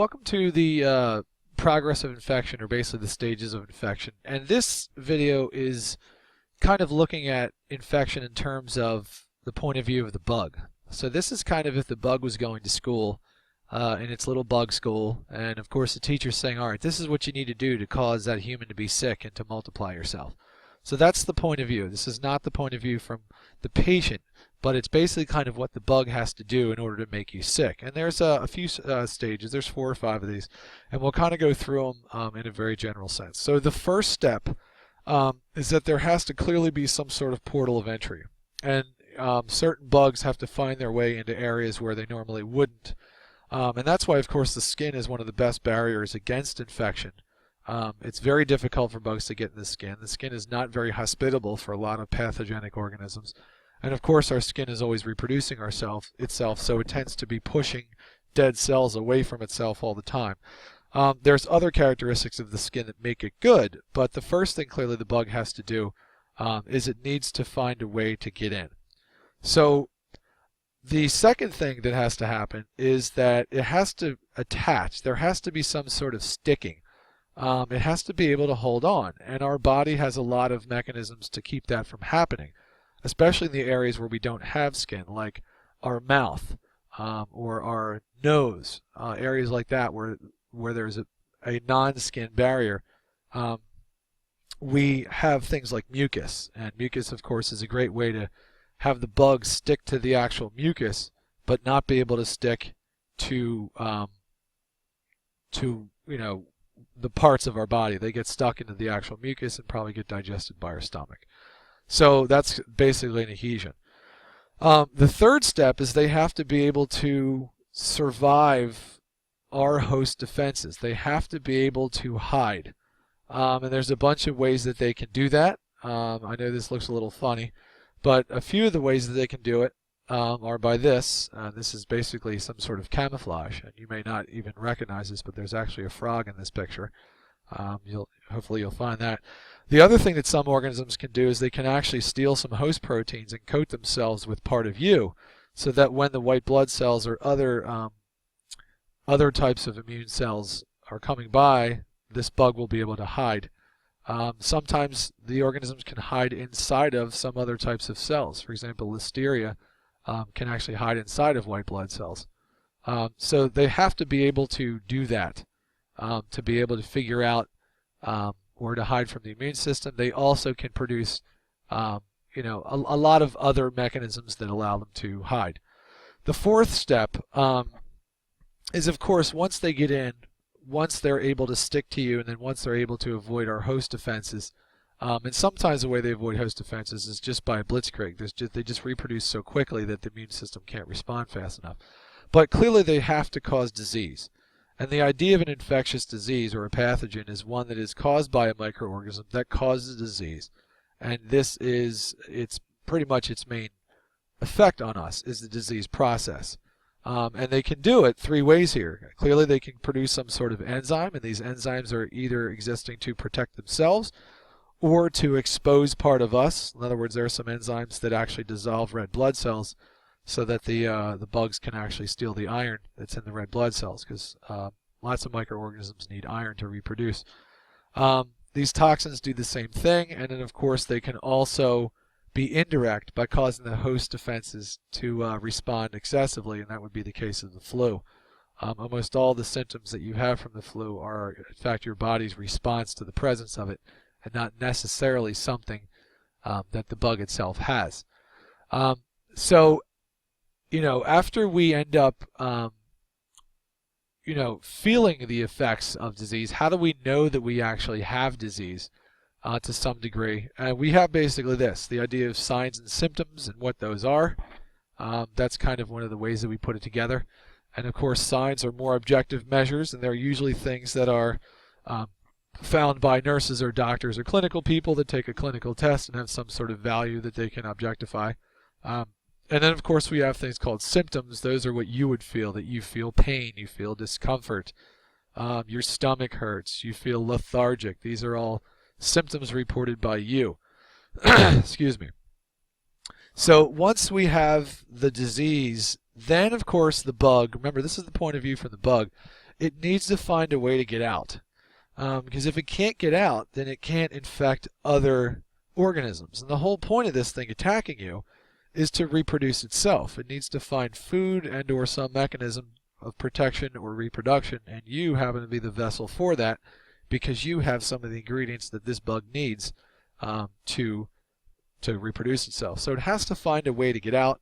Welcome to the progress of infection, or basically the stages of infection. And this video is kind of looking at infection in terms of the point of view of the bug. So this is kind of if the bug was going to school in its little bug school, and of course the teacher's saying, all right, this is what you need to do to cause that human to be sick and to multiply yourself. So that's the point of view. This is not the point of view from the patient, but it's basically kind of what the bug has to do in order to make you sick. And there's a few stages. There's 4 or 5 of these, and we'll kind of go through them in a very general sense. So the first step is that there has to clearly be some sort of portal of entry, and certain bugs have to find their way into areas where they normally wouldn't. And that's why, of course, the skin is one of the best barriers against infection. It's very difficult for bugs to get in the skin. The skin is not very hospitable for a lot of pathogenic organisms. And of course our skin is always reproducing itself, so it tends to be pushing dead cells away from itself all the time. There's other characteristics of the skin that make it good, but the first thing clearly the bug has to do is it needs to find a way to get in. So the second thing that has to happen is that it has to attach. There has to be some sort of sticking. It has to be able to hold on, and our body has a lot of mechanisms to keep that from happening, especially in the areas where we don't have skin, like our mouth or our nose, areas like that where there's a non-skin barrier. We have things like mucus, and mucus, of course, is a great way to have the bugs stick to the actual mucus, but not be able to stick to the parts of our body. They get stuck into the actual mucus and probably get digested by our stomach. So that's basically an adhesion. The third step is they have to be able to survive our host defenses. They have to be able to hide. And there's a bunch of ways that they can do that. I know this looks a little funny, but a few of the ways that they can do it are by this. This is basically some sort of camouflage, and you may not even recognize this, but there's actually a frog in this picture. Hopefully you'll find that. The other thing that some organisms can do is they can actually steal some host proteins and coat themselves with part of you, so that when the white blood cells or other types of immune cells are coming by, this bug will be able to hide. Sometimes the organisms can hide inside of some other types of cells. For example, Listeria can actually hide inside of white blood cells. So they have to be able to do that, to be able to figure out or to hide from the immune system. They also can produce a lot of other mechanisms that allow them to hide. The fourth step is, of course, once they get in, once they're able to stick to you, and then once they're able to avoid our host defenses, and sometimes the way they avoid host defenses is just by blitzkrieg. They just reproduce so quickly that the immune system can't respond fast enough. But clearly they have to cause disease. And the idea of an infectious disease or a pathogen is one that is caused by a microorganism that causes disease. And it's pretty much its main effect on us is the disease process. And they can do it 3 ways here. Clearly they can produce some sort of enzyme, and these enzymes are either existing to protect themselves or to expose part of us. In other words, there are some enzymes that actually dissolve red blood cells so that the bugs can actually steal the iron that's in the red blood cells, because lots of microorganisms need iron to reproduce. These toxins do the same thing, and then of course they can also be indirect by causing the host defenses to respond excessively, and that would be the case of the flu. Almost all the symptoms that you have from the flu are in fact your body's response to the presence of it, and not necessarily something that the bug itself has. So after we end up feeling the effects of disease, how do we know that we actually have disease to some degree? We have basically the idea of signs and symptoms and what those are. That's kind of one of the ways that we put it together. And of course signs are more objective measures, and they're usually things that are found by nurses or doctors or clinical people that take a clinical test and have some sort of value that they can objectify. And then of course we have things called symptoms. Those are what you would feel, that you feel pain, you feel discomfort, your stomach hurts, you feel lethargic. These are all symptoms reported by you. Excuse me. So once we have the disease, then of course the bug, remember this is the point of view from the bug, it needs to find a way to get out. Because if it can't get out, then it can't infect other organisms. And the whole point of this thing attacking you is to reproduce itself. It needs to find food and or some mechanism of protection or reproduction, and you happen to be the vessel for that because you have some of the ingredients that this bug needs to reproduce itself. So it has to find a way to get out.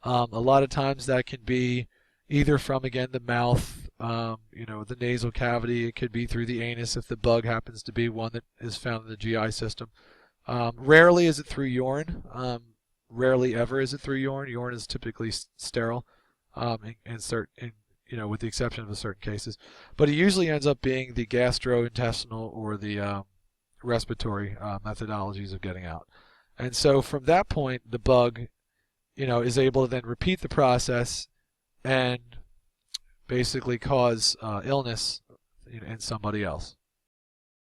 A lot of times that can be either from, again, the mouth, the nasal cavity. It could be through the anus if the bug happens to be one that is found in the GI system. Rarely is it through urine. Rarely ever is it through urine. Urine is typically sterile, with the exception of certain cases. But it usually ends up being the gastrointestinal or the respiratory methodologies of getting out. And so from that point, the bug, is able to then repeat the process and basically cause illness in somebody else.